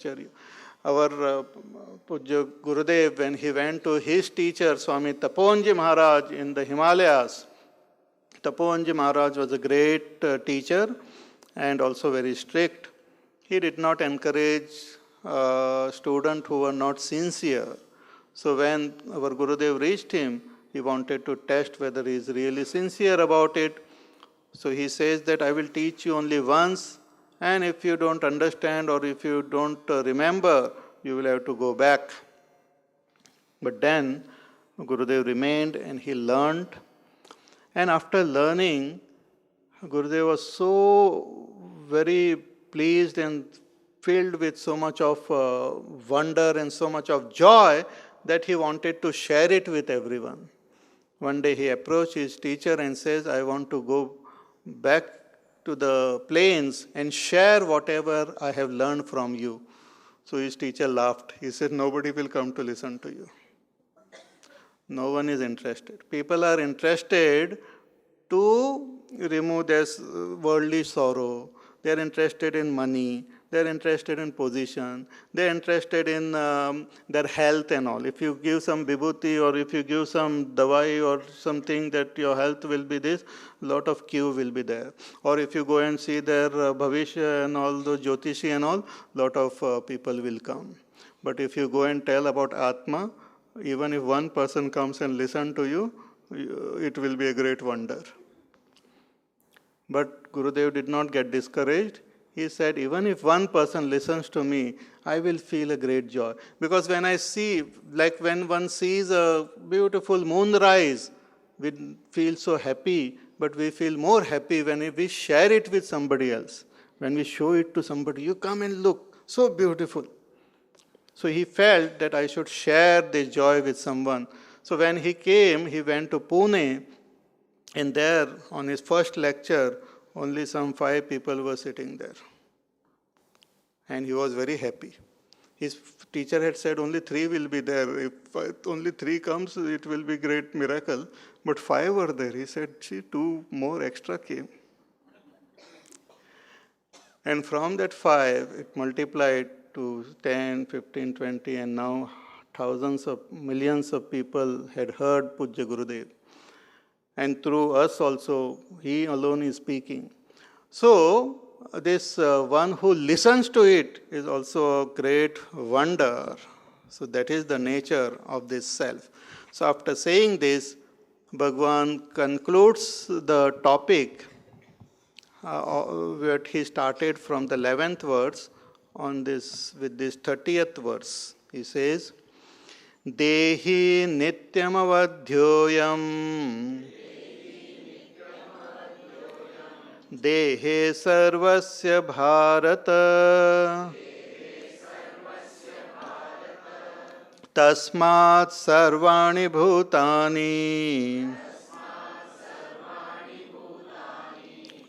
Acharya. Our Pujya Gurudev, when he went to his teacher, Swami Taponji Maharaj in the Himalayas, Taponji Maharaj was a great teacher and also very strict. He did not encourage students who were not sincere. So when our Gurudev reached him, he wanted to test whether he is really sincere about it. So he says that I will teach you only once, and if you don't understand or if you don't remember, you will have to go back. But then Gurudev remained and he learned. And after learning, Gurudev was so very pleased and filled with so much of wonder and so much of joy that he wanted to share it with everyone. One day he approached his teacher and says, I want to go back to the plains and share whatever I have learned from you. So his teacher laughed. He said, nobody will come to listen to you. No one is interested. People are interested to remove their worldly sorrow. They are interested in money. They are interested in position. They are interested in their health and all. If you give some vibhuti or if you give some dawai or something that your health will be this, lot of queue will be there. Or if you go and see their bhavishya and all the jyotishi and all, lot of people will come. But if you go and tell about Atma, even if one person comes and listen to you, it will be a great wonder. But Gurudev did not get discouraged. He said, even if one person listens to me, I will feel a great joy. Because when I see, like when one sees a beautiful moonrise, we feel so happy, but we feel more happy when we share it with somebody else. When we show it to somebody, you come and look, so beautiful. So he felt that I should share this joy with someone. So when he came, he went to Pune, and there, on his first lecture, only some 5 people were sitting there. And he was very happy. His teacher had said only 3 will be there. If only 3 comes, it will be great miracle. But 5 were there. He said, see, 2 more extra came. And from that 5, it multiplied to 10, 15, 20, and now thousands of millions of people had heard Pujya Gurudev. And through us also, he alone is speaking. So, this one who listens to it is also a great wonder. So, that is the nature of this self. So, after saying this, Bhagavan concludes the topic where he started from the 11th verse on this with this 30th verse. He says, Dehi nityam avadhyoyam Dehe sarvasya bharata Tasmat sarvani bhutani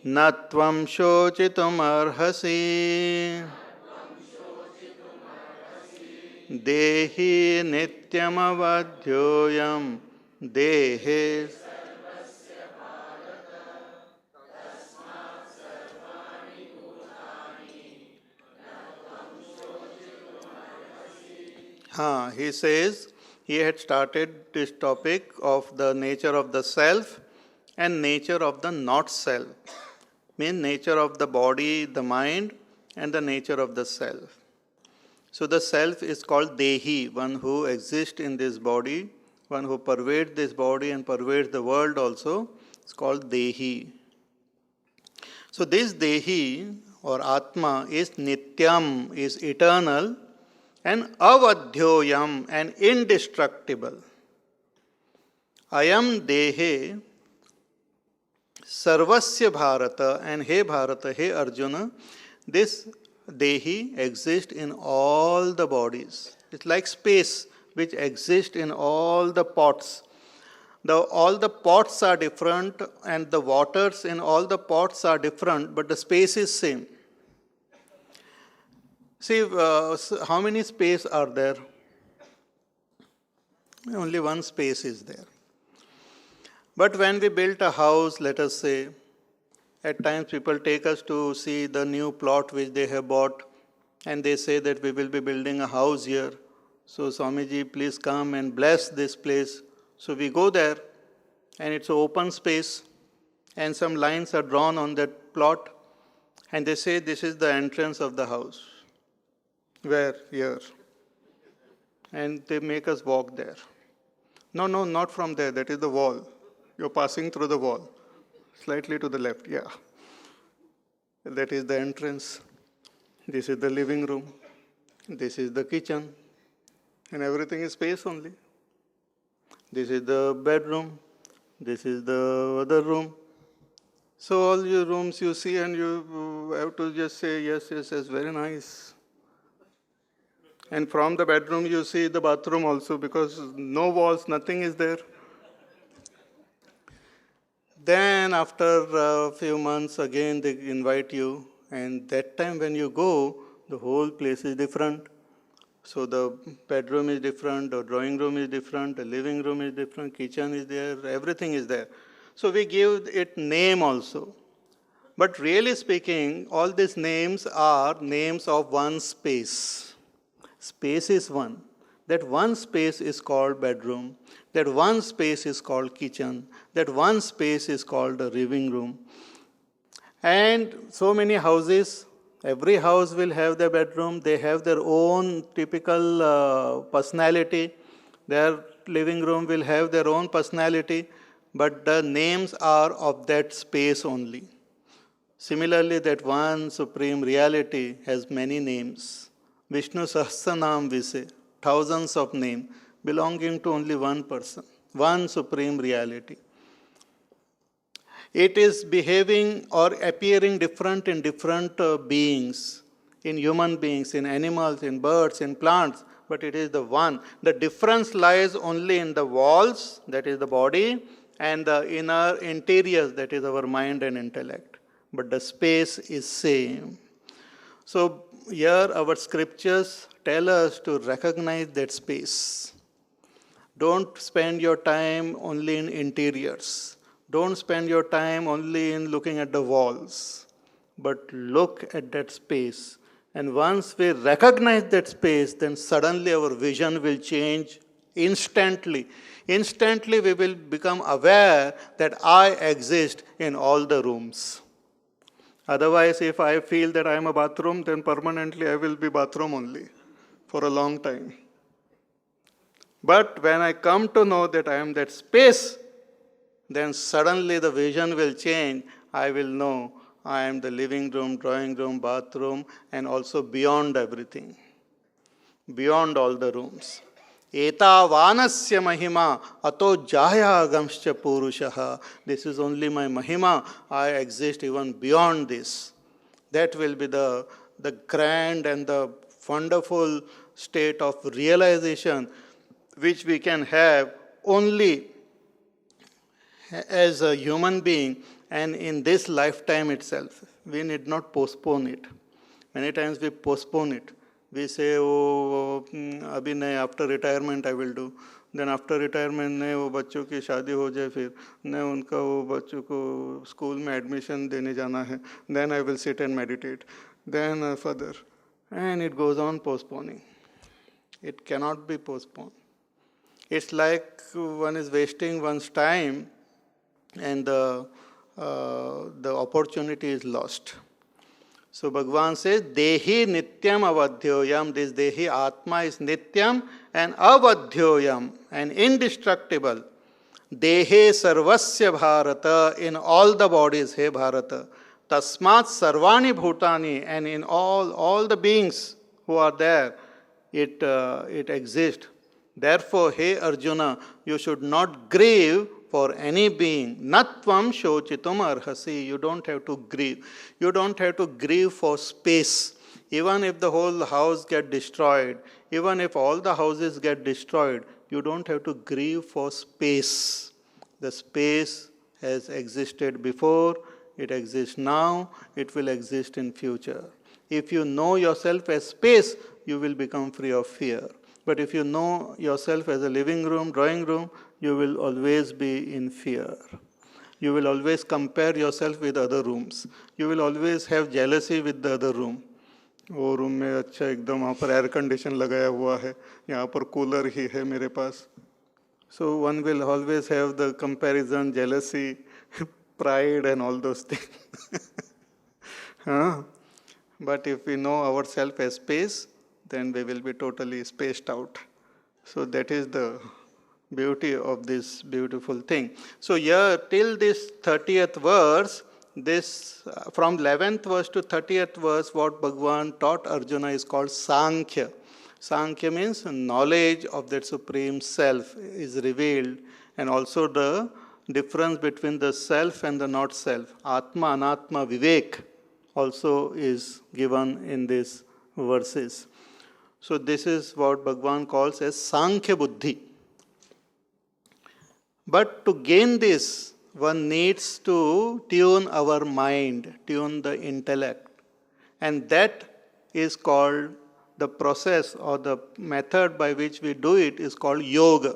Natvam shochitum arhasi Dehi nityam avadhyoyam Dehe he says he had started this topic of the nature of the self and nature of the not self. Means nature of the body, the mind, and the nature of the self. So the self is called Dehi, one who exists in this body, one who pervades this body and pervades the world also. It's called Dehi. So this Dehi or Atma is Nityam, is eternal, and avadhyoyam, and indestructible. Ayam dehe sarvasya bharata, and he Bharata, he Arjuna, this dehi exists in all the bodies. It's like space which exists in all the pots. All the pots are different and the waters in all the pots are different, but the space is same. See, how many space are there? Only one space is there. But when we built a house, let us say, at times people take us to see the new plot which they have bought, and they say that we will be building a house here. So Swamiji, please come and bless this place. So we go there, and it's an open space, and some lines are drawn on that plot, and they say this is the entrance of the house. Where? Here. And they make us walk there. No, not from there. That is the wall. You're passing through the wall. Slightly to the left, yeah. That is the entrance. This is the living room. This is the kitchen. And everything is space only. This is the bedroom. This is the other room. So all your rooms you see, and you have to just say, yes, very nice. And from the bedroom you see the bathroom also, because no walls, nothing is there. Then after a few months again they invite you, and that time when you go, the whole place is different. So the bedroom is different, the drawing room is different, the living room is different, kitchen is there, everything is there. So we give it name also. But really speaking, all these names are names of one space. Space is one. That one space is called bedroom. That one space is called kitchen. That one space is called the living room. And so many houses, every house will have their bedroom. They have their own typical personality. Their living room will have their own personality, but the names are of that space only. Similarly, that one supreme reality has many names. Vishnu Sahasranam we say, thousands of names belonging to only one person, one supreme reality. It is behaving or appearing different in different beings, in human beings, in animals, in birds, in plants, but it is the one. The difference lies only in the walls, that is the body, and the inner interiors, that is our mind and intellect. But the space is same. So here our scriptures tell us to recognize that space. Don't spend your time only in interiors. Don't spend your time only in looking at the walls, but look at that space. And once we recognize that space, then suddenly our vision will change instantly. Instantly we will become aware that I exist in all the rooms. Otherwise, if I feel that I am a bathroom, then permanently I will be bathroom only for a long time. But when I come to know that I am that space, then suddenly the vision will change. I will know I am the living room, drawing room, bathroom, and also beyond everything, beyond all the rooms. Eta vanasya mahima ato jaya agamscha purushaha. This is only my mahima. I exist even beyond this. That will be the grand and the wonderful state of realization which we can have only as a human being and in this lifetime itself. We need not postpone it. Many times we postpone it. We say, oh, abhi nahi, after retirement I will do. Then after retirement, nahi, wo बच्चों की शादी हो जाए फिर, नहीं उनका वो बच्चों को स्कूल में एडमिशन देने जाना है. Then I will sit and meditate. Then further. And it goes on postponing. It cannot be postponed. It's like one is wasting one's time and the opportunity is lost. So Bhagavan says, Dehi nityam avadhyoyam. This Dehi Atma is nityam and avadhyoyam and indestructible. Dehe sarvasya bharata, in all the bodies, he Bharata. Tasmat sarvani bhutani, and in all the beings who are there, it exists. Therefore, hey Arjuna, you should not grieve for any being. Natvam shochitum arhasi. You don't have to grieve. You don't have to grieve for space. Even if the whole house gets destroyed, even if all the houses get destroyed, you don't have to grieve for space. The space has existed before, it exists now, it will exist in future. If you know yourself as space, you will become free of fear. But if you know yourself as a living room, drawing room, you will always be in fear. You will always compare yourself with other rooms. You will always have jealousy with the other room. वो room में अच्छा एकदम वहाँ पर air condition लगाया हुआ है, यहाँ पर कूलर ही है मेरे पास. So one will always have the comparison, jealousy, pride and all those things. Huh? But if we know ourselves as space, then we will be totally spaced out. So that is the beauty of this beautiful thing. So here till this 30th verse, this from 11th verse to 30th verse, what Bhagavan taught Arjuna is called Sankhya. Sankhya means knowledge of that Supreme Self is revealed, and also the difference between the self and the not self. Atma, Anatma, Vivek also is given in these verses. So this is what Bhagavan calls as Sankhya Buddhi. But to gain this, one needs to tune our mind, tune the intellect. And that is called, the process or the method by which we do it is called yoga.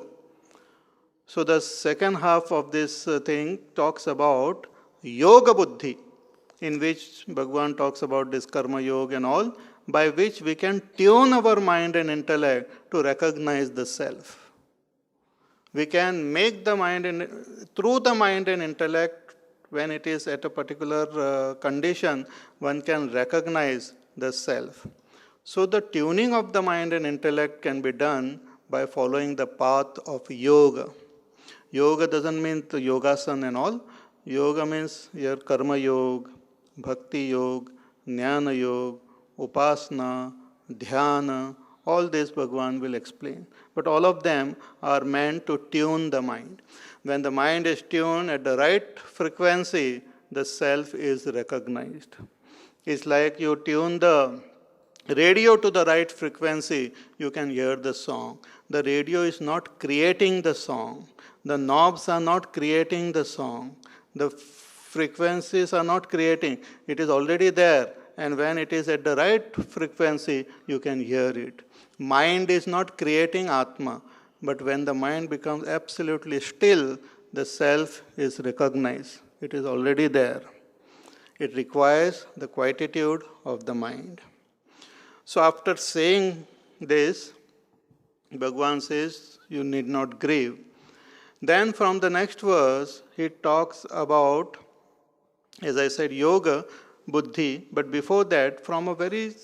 So the second half of this thing talks about yoga buddhi, in which Bhagavan talks about this karma yoga and all, by which we can tune our mind and intellect to recognize the self. We can make the mind, through the mind and intellect, when it is at a particular condition, one can recognize the self. So the tuning of the mind and intellect can be done by following the path of yoga. Yoga doesn't mean the yogasana and all. Yoga means your karma yoga, bhakti yoga, jnana yoga, upasana, dhyana, all this Bhagavan will explain. But all of them are meant to tune the mind. When the mind is tuned at the right frequency, the self is recognized. It's like you tune the radio to the right frequency, you can hear the song. The radio is not creating the song. The knobs are not creating the song. The frequencies are not creating. It is already there. And when it is at the right frequency, you can hear it. Mind is not creating Atma. But when the mind becomes absolutely still, the self is recognized. It is already there. It requires the quietude of the mind. So after saying this, Bhagavan says, you need not grieve. Then from the next verse, he talks about, as I said, yoga, buddhi. But before that, from a very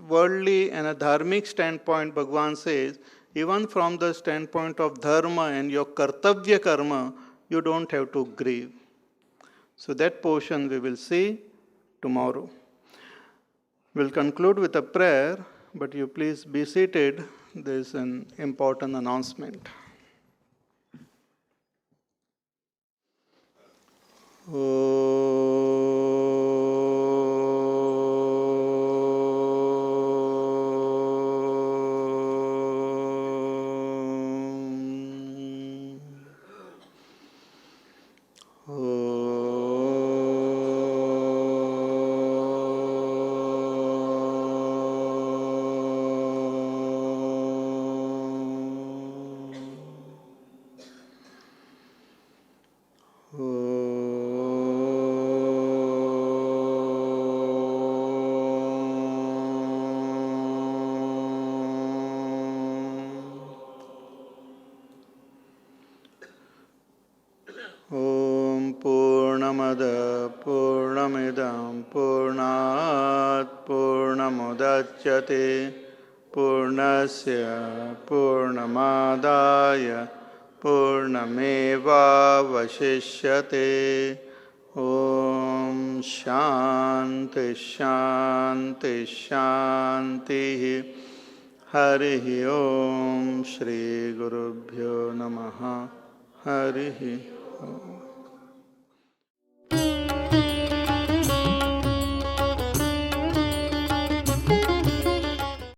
worldly and a dharmic standpoint, Bhagavan says, even from the standpoint of dharma and your kartavya karma, you don't have to grieve. So that portion we will see tomorrow. We'll conclude with a prayer, but you please be seated. There is an important announcement. Om Purnamada Purnamidam Purnat Purnamudachyate Purnasya Purnamadaya Purnameva Vashishyate. Om Shanti Shanti Shanti. Harihi Om Shri Gurubhyo Namaha. Harihi Om.